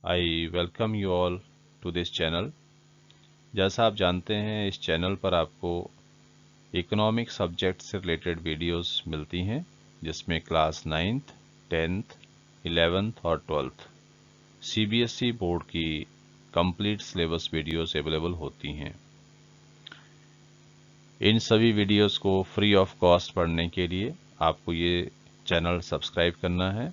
I welcome you all to this channel. जैसा आप जानते हैं, इस चैनल पर आपको इकोनॉमिक सब्जेक्ट से रिलेटेड वीडियोस मिलती हैं, जिसमें क्लास 9th, 10th, 11th और 12th सीबीएसई बोर्ड की कंप्लीट सिलेबस वीडियोस अवेलेबल होती हैं। इन सभी वीडियोस को फ्री ऑफ कॉस्ट पढ़ने के लिए आपको ये चैनल सब्सक्राइब करना है,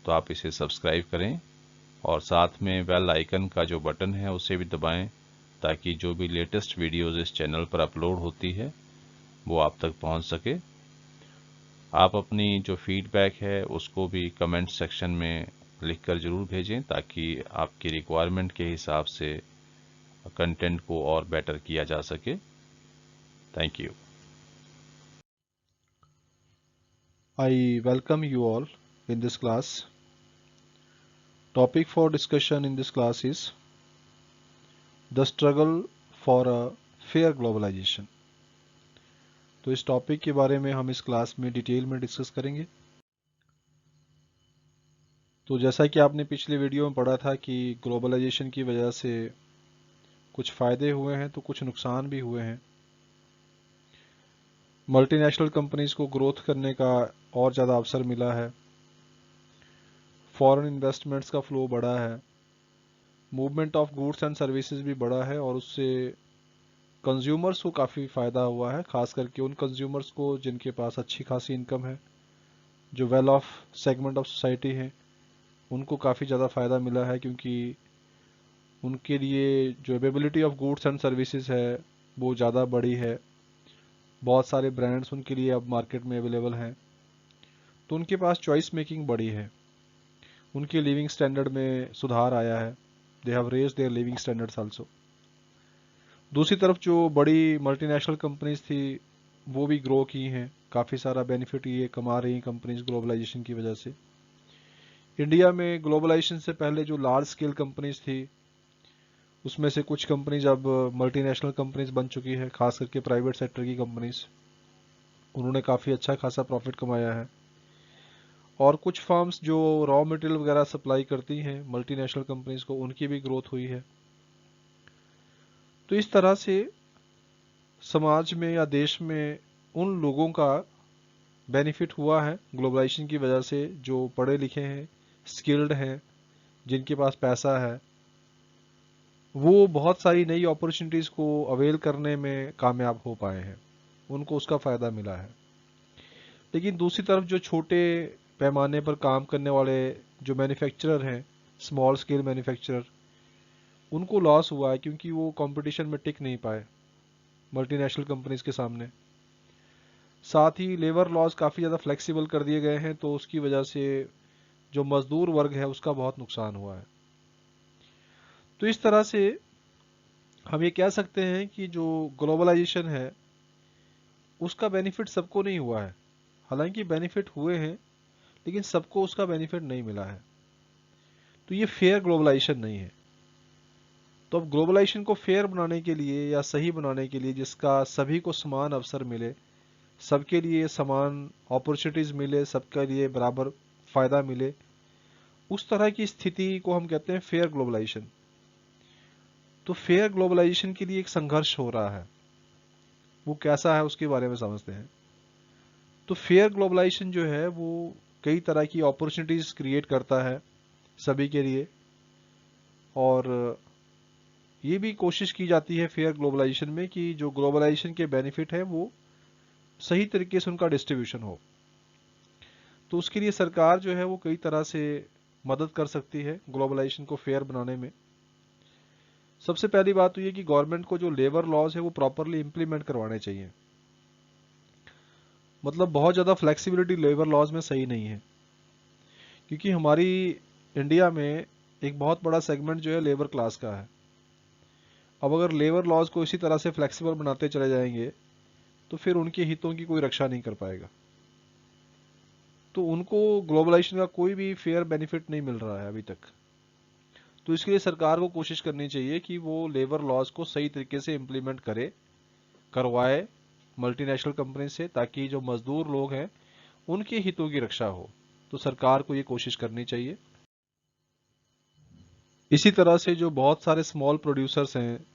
तो आप इसे सब्सक्राइब करें और साथ में बेल आइकन का जो बटन है उसे भी दबाएं, ताकि जो भी लेटेस्ट वीडियोस इस चैनल पर अपलोड होती है वो आप तक पहुंच सके। आप अपनी जो फीडबैक है उसको भी कमेंट सेक्शन में लिखकर ज़रूर भेजें, ताकि आपकी रिक्वायरमेंट के हिसाब से कंटेंट को और बेटर किया जा सके। Thank you. I welcome you all in this class. Topic for discussion in this class is the struggle for a fair globalization. तो इस टॉपिक के बारे में हम इस क्लास में डिटेल में डिस्कस करेंगे। तो जैसा कि आपने पिछले वीडियो में पढ़ा था कि ग्लोबलाइजेशन की वजह से कुछ फ़ायदे हुए हैं तो कुछ नुकसान भी हुए हैं। मल्टीनेशनल कंपनीज़ को ग्रोथ करने का और ज़्यादा अवसर मिला है, फॉरेन इन्वेस्टमेंट्स का फ्लो बढ़ा है, movement of goods and services भी बढ़ा है और उससे कंज्यूमर्स को काफ़ी फ़ायदा हुआ है, ख़ास करके उन कंज्यूमर्स को जिनके पास अच्छी खासी इनकम है, जो well of segment of society हैं, उनको काफ़ी ज़्यादा फ़ायदा मिला है, क्योंकि उनके लिए जो availability of goods and services है वो ज़्यादा बड़ी है। बहुत सारे ब्रांड्स उनके लिए अब मार्केट में अवेलेबल हैं, तो उनके पास चॉइस मेकिंग बड़ी है, उनके लिविंग स्टैंडर्ड में सुधार आया है। They have raise their living standards also. दूसरी तरफ जो बड़ी मल्टीनेशनल कंपनीज थी वो भी ग्रो की हैं, काफ़ी सारा बेनिफिट ये कमा रही हैं कंपनीज ग्लोबलाइजेशन की वजह से। इंडिया में ग्लोबलाइजेशन से पहले जो लार्ज स्केल कंपनीज थी उसमें से कुछ कंपनीज अब मल्टीनेशनल कंपनीज बन चुकी है, खास करके प्राइवेट सेक्टर की कंपनीज। उन्होंने काफ़ी अच्छा खासा प्रॉफिट कमाया है। और कुछ फर्म्स जो रॉ मटेरियल वगैरह सप्लाई करती हैं मल्टीनेशनल कंपनीज को, उनकी भी ग्रोथ हुई है। तो इस तरह से समाज में या देश में उन लोगों का बेनिफिट हुआ है ग्लोबलाइजेशन की वजह से जो पढ़े लिखे हैं, स्किल्ड हैं, जिनके पास पैसा है, वो बहुत सारी नई अपॉर्चुनिटीज़ को अवेल करने में कामयाब हो पाए हैं, उनको उसका फ़ायदा मिला है। लेकिन दूसरी तरफ जो छोटे पैमाने पर काम करने वाले जो मैन्युफैक्चरर हैं, स्मॉल स्केल मैन्युफैक्चरर, उनको लॉस हुआ है, क्योंकि वो कंपटीशन में टिक नहीं पाए मल्टीनेशनल कंपनीज के सामने। साथ ही लेबर लॉज काफ़ी ज़्यादा फ्लेक्सिबल कर दिए गए हैं, तो उसकी वजह से जो मज़दूर वर्ग है उसका बहुत नुकसान हुआ है। तो इस तरह से हम ये कह सकते हैं कि जो ग्लोबलाइजेशन है उसका बेनिफिट सबको नहीं हुआ है। हालांकि बेनिफिट हुए हैं, लेकिन सबको उसका बेनिफिट नहीं मिला है। तो ये फेयर ग्लोबलाइजेशन नहीं है। तो अब ग्लोबलाइजेशन को फेयर बनाने के लिए या सही बनाने के लिए, जिसका सभी को समान अवसर मिले, सबके लिए समान अपॉर्चुनिटीज़ मिले, सबके लिए बराबर फ़ायदा मिले, उस तरह की स्थिति को हम कहते हैं फेयर ग्लोबलाइजेशन। तो फेयर ग्लोबलाइजेशन के लिए एक संघर्ष हो रहा है, वो कैसा है उसके बारे में समझते हैं। तो फेयर ग्लोबलाइजेशन जो है वो कई तरह की अपॉर्चुनिटीज़ क्रिएट करता है सभी के लिए, और ये भी कोशिश की जाती है फेयर ग्लोबलाइजेशन में कि जो ग्लोबलाइजेशन के बेनिफिट है वो सही तरीके से उनका डिस्ट्रीब्यूशन हो। तो उसके लिए सरकार जो है वो कई तरह से मदद कर सकती है ग्लोबलाइजेशन को फेयर बनाने में। सबसे पहली बात तो ये कि गवर्नमेंट को जो लेबर लॉज है वो प्रॉपरली इम्प्लीमेंट करवाने चाहिए। मतलब बहुत ज़्यादा फ्लेक्सिबिलिटी लेबर लॉज में सही नहीं है, क्योंकि हमारी इंडिया में एक बहुत बड़ा सेगमेंट जो है लेबर क्लास का है। अब अगर लेबर लॉज को इसी तरह से फ्लेक्सिबल बनाते चले जाएंगे तो फिर उनके हितों की कोई रक्षा नहीं कर पाएगा। तो उनको ग्लोबलाइजेशन का कोई भी फेयर बेनिफिट नहीं मिल रहा है अभी तक। तो इसके लिए सरकार को कोशिश करनी चाहिए कि वो लेबर लॉज को सही तरीके से इम्प्लीमेंट करवाए मल्टीनेशनल कंपनी से, ताकि जो मजदूर लोग हैं उनके हितों की रक्षा हो। तो सरकार को ये कोशिश करनी चाहिए। इसी तरह से जो बहुत सारे स्मॉल प्रोड्यूसर्स हैं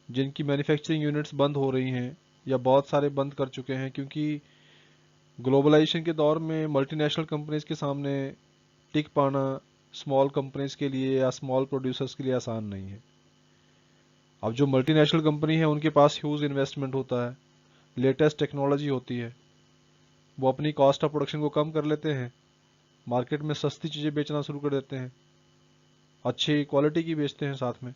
जिनकी मैन्युफैक्चरिंग यूनिट्स बंद हो रही हैं या बहुत सारे बंद कर चुके हैं, क्योंकि ग्लोबलाइजेशन के दौर में मल्टीनेशनल कंपनीज के सामने टिक पाना स्मॉल कंपनीज के लिए या स्मॉल प्रोड्यूसर्स के लिए आसान नहीं है। अब जो मल्टीनेशनल कंपनी है उनके पास ह्यूज इन्वेस्टमेंट होता है, लेटेस्ट टेक्नोलॉजी होती है, वो अपनी कॉस्ट ऑफ प्रोडक्शन को कम कर लेते हैं, मार्केट में सस्ती चीज़ें बेचना शुरू कर देते हैं, अच्छी क्वालिटी की बेचते हैं साथ में।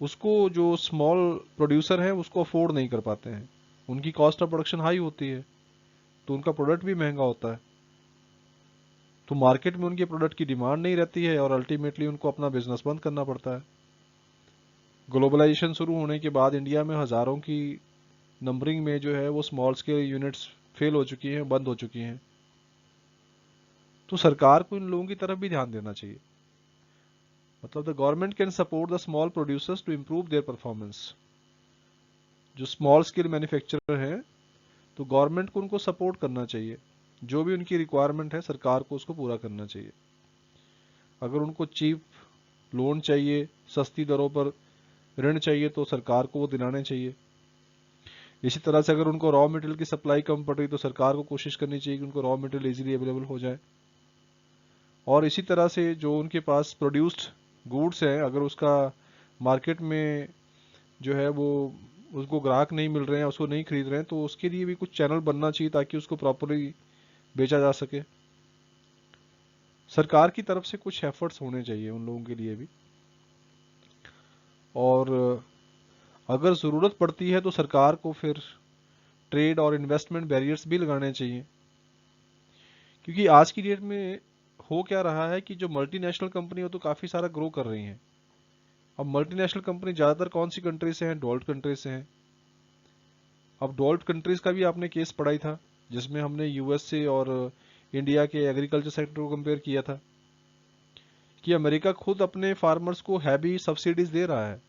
उसको जो स्मॉल प्रोड्यूसर है उसको अफोर्ड नहीं कर पाते हैं, उनकी कॉस्ट ऑफ प्रोडक्शन हाई होती है तो उनका प्रोडक्ट भी महंगा होता है, तो मार्केट में उनके प्रोडक्ट की डिमांड नहीं रहती है और अल्टीमेटली उनको अपना बिजनेस बंद करना पड़ता है। ग्लोबलाइजेशन शुरू होने के बाद इंडिया में हज़ारों की नंबरिंग में जो है वो स्मॉल स्केल यूनिट्स फेल हो चुकी हैं, बंद हो चुकी हैं। तो सरकार को इन लोगों की तरफ भी ध्यान देना चाहिए। मतलब the government can support the small producers to improve their performance. जो स्मॉल स्केल मैन्युफैक्चरर हैं तो गवर्नमेंट को उनको सपोर्ट करना चाहिए, जो भी उनकी रिक्वायरमेंट है सरकार को उसको पूरा करना चाहिए। अगर उनको चीप लोन चाहिए, सस्ती दरों पर ऋण चाहिए तो सरकार को वो दिलाने चाहिए। इसी तरह से अगर उनको रॉ मटेरियल की सप्लाई कम पड़ रही तो सरकार को कोशिश करनी चाहिए कि उनको रॉ मटेरियल इजीली अवेलेबल हो जाए। और इसी तरह से जो उनके पास प्रोड्यूस्ड गुड्स हैं अगर उसका मार्केट में जो है वो उसको ग्राहक नहीं मिल रहे हैं, उसको नहीं खरीद रहे हैं, तो उसके लिए भी कुछ चैनल बनना चाहिए ताकि उसको प्रॉपरली बेचा जा सके। सरकार की तरफ से कुछ एफर्ट्स होने चाहिए उन लोगों के लिए भी। और अगर ज़रूरत पड़ती है तो सरकार को फिर ट्रेड और इन्वेस्टमेंट बैरियर्स भी लगाने चाहिए, क्योंकि आज की डेट में हो क्या रहा है कि जो मल्टीनेशनल कंपनी हो तो काफ़ी सारा ग्रो कर रही हैं। अब मल्टीनेशनल कंपनी ज़्यादातर कौन सी कंट्री से हैं? डेवलप्ड कंट्री से हैं। अब डेवलप्ड कंट्रीज़ का भी आपने केस पढ़ा ही था जिसमें हमने यूएस से और इंडिया के एग्रीकल्चर सेक्टर को कंपेयर किया था कि अमेरिका खुद अपने फार्मर्स को हैवी सब्सिडीज दे रहा है,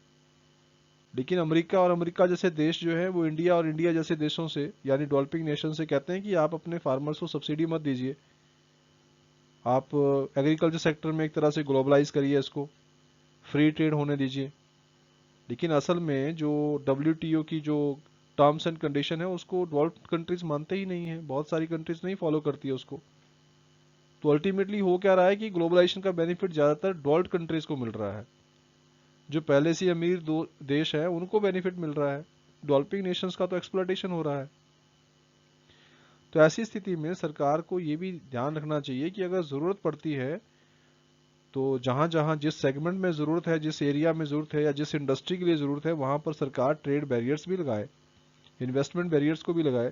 लेकिन अमेरिका और अमेरिका जैसे देश जो है वो इंडिया और इंडिया जैसे देशों से यानी डेवलपिंग नेशन से कहते हैं कि आप अपने फार्मर्स को सब्सिडी मत दीजिए, आप एग्रीकल्चर सेक्टर में एक तरह से ग्लोबलाइज करिए, इसको फ्री ट्रेड होने दीजिए। लेकिन असल में जो WTO की जो टर्म्स एंड कंडीशन है उसको डेवलप्ड कंट्रीज मानते ही नहीं है, बहुत सारी कंट्रीज नहीं फॉलो करती है उसको। तो अल्टीमेटली हो क्या रहा है कि ग्लोबलाइजेशन का बेनिफिट ज़्यादातर डेवलप्ड कंट्रीज को मिल रहा है, जो पहले से अमीर दो देश हैं उनको बेनिफिट मिल रहा है, डेवलपिंग नेशंस का तो एक्सप्लॉयटेशन हो रहा है। तो ऐसी स्थिति में सरकार को ये भी ध्यान रखना चाहिए कि अगर ज़रूरत पड़ती है तो जहाँ जहाँ जिस सेगमेंट में ज़रूरत है, जिस एरिया में ज़रूरत है या जिस इंडस्ट्री के लिए ज़रूरत है वहाँ पर सरकार ट्रेड बैरियर्स भी लगाए, इन्वेस्टमेंट बैरियर्स को भी लगाए,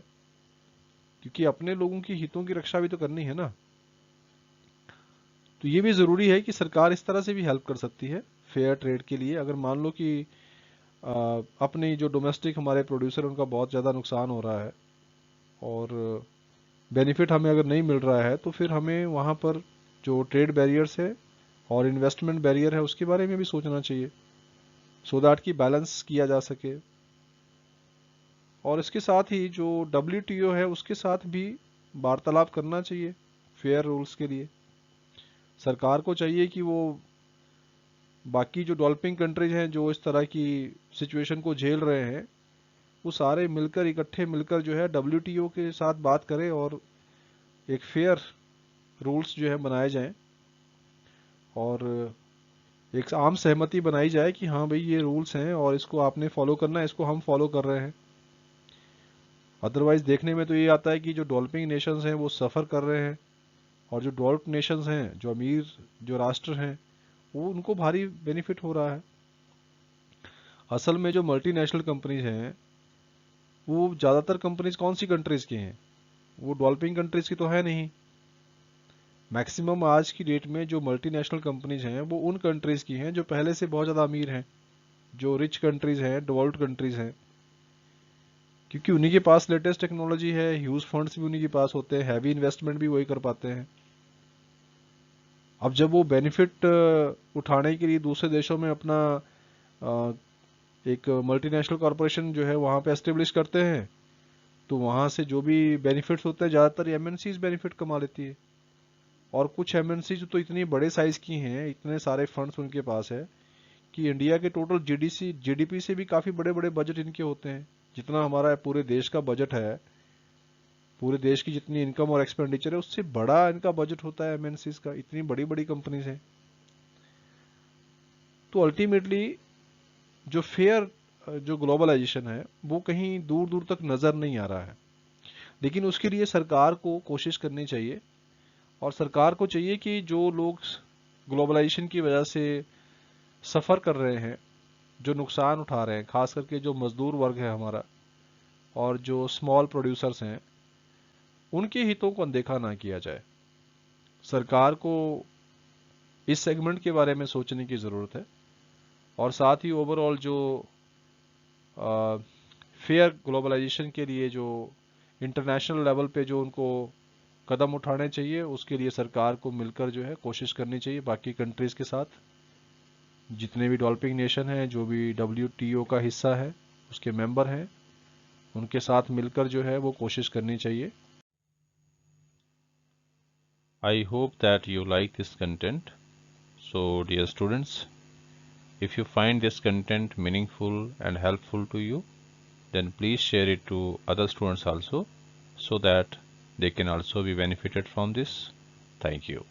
क्योंकि अपने लोगों की हितों की रक्षा भी तो करनी है ना। तो ये भी ज़रूरी है कि सरकार इस तरह से भी हेल्प कर सकती है फेयर ट्रेड के लिए। अगर मान लो कि अपने जो डोमेस्टिक हमारे प्रोड्यूसर उनका बहुत ज़्यादा नुकसान हो रहा है और बेनिफिट हमें अगर नहीं मिल रहा है तो फिर हमें वहाँ पर जो ट्रेड बैरियर्स है और इन्वेस्टमेंट बैरियर है उसके बारे में भी सोचना चाहिए, सो दैट कि बैलेंस किया जा सके। और इसके साथ ही जो WTO है उसके साथ भी वार्तालाप करना चाहिए फेयर रूल्स के लिए। सरकार को चाहिए कि वो बाकी जो डेवलपिंग कंट्रीज हैं जो इस तरह की सिचुएशन को झेल रहे हैं वो सारे मिलकर इकट्ठे मिलकर जो है WTO के साथ बात करें और एक फेयर रूल्स जो है बनाए जाएं और एक आम सहमति बनाई जाए कि हाँ भाई ये रूल्स हैं और इसको आपने फॉलो करना है, इसको हम फॉलो कर रहे हैं। अदरवाइज देखने में तो ये आता है कि जो डेवलपिंग नेशंस हैं वो सफ़र कर रहे हैं और जो डेवलप्ड नेशंस हैं, जो अमीर जो राष्ट्र हैं, वो उनको भारी बेनिफिट हो रहा है। असल में जो मल्टीनेशनल कंपनीज हैं वो ज़्यादातर कंपनीज कौन सी कंट्रीज़ की हैं? वो डेवलपिंग कंट्रीज़ की तो है नहीं। मैक्सिमम आज की डेट में जो मल्टीनेशनल कंपनीज हैं वो उन कंट्रीज़ की हैं जो पहले से बहुत ज़्यादा अमीर हैं, जो रिच कंट्रीज़ हैं, डेवलप्ड कंट्रीज़ हैं, क्योंकि उन्हीं के पास लेटेस्ट टेक्नोलॉजी है, ह्यूज फंड्स भी उन्हीं के पास होते हैं, हैवी इन्वेस्टमेंट भी वही कर पाते हैं। अब जब वो बेनिफिट उठाने के लिए दूसरे देशों में अपना एक मल्टीनेशनल कॉरपोरेशन जो है वहाँ पे एस्टेब्लिश करते हैं तो वहाँ से जो भी बेनिफिट्स होते हैं ज़्यादातर MNCs बेनिफिट कमा लेती है। और कुछ एमएनसी तो इतनी बड़े साइज की हैं, इतने सारे फंड्स उनके पास है कि इंडिया के टोटल जीडीपी से भी काफ़ी बड़े बड़े बजट इनके होते हैं। जितना हमारा पूरे देश का बजट है, पूरे देश की जितनी इनकम और एक्सपेंडिचर है, उससे बड़ा इनका बजट होता है एमएनसीज का, इतनी बड़ी बड़ी कंपनीज हैं। तो अल्टीमेटली जो फेयर जो ग्लोबलाइजेशन है वो कहीं दूर दूर तक नज़र नहीं आ रहा है। लेकिन उसके लिए सरकार को कोशिश करनी चाहिए, और सरकार को चाहिए कि जो लोग ग्लोबलाइजेशन की वजह से सफ़र कर रहे हैं, जो नुकसान उठा रहे हैं, खास करके जो मजदूर वर्ग है हमारा और जो स्मॉल प्रोड्यूसर्स हैं, उनके हितों को अनदेखा ना किया जाए। सरकार को इस सेगमेंट के बारे में सोचने की ज़रूरत है, और साथ ही ओवरऑल जो फेयर ग्लोबलाइजेशन के लिए जो इंटरनेशनल लेवल पे जो उनको कदम उठाने चाहिए, उसके लिए सरकार को मिलकर जो है कोशिश करनी चाहिए बाकी कंट्रीज़ के साथ। जितने भी डेवलपिंग नेशन हैं, जो भी WTO का हिस्सा है, उसके मेंबर हैं, उनके साथ मिलकर जो है वो कोशिश करनी चाहिए। I hope that you like this content. So, dear students, if you find this content meaningful and helpful to you, then please share it to other students also, so that they can also be benefited from this. Thank you.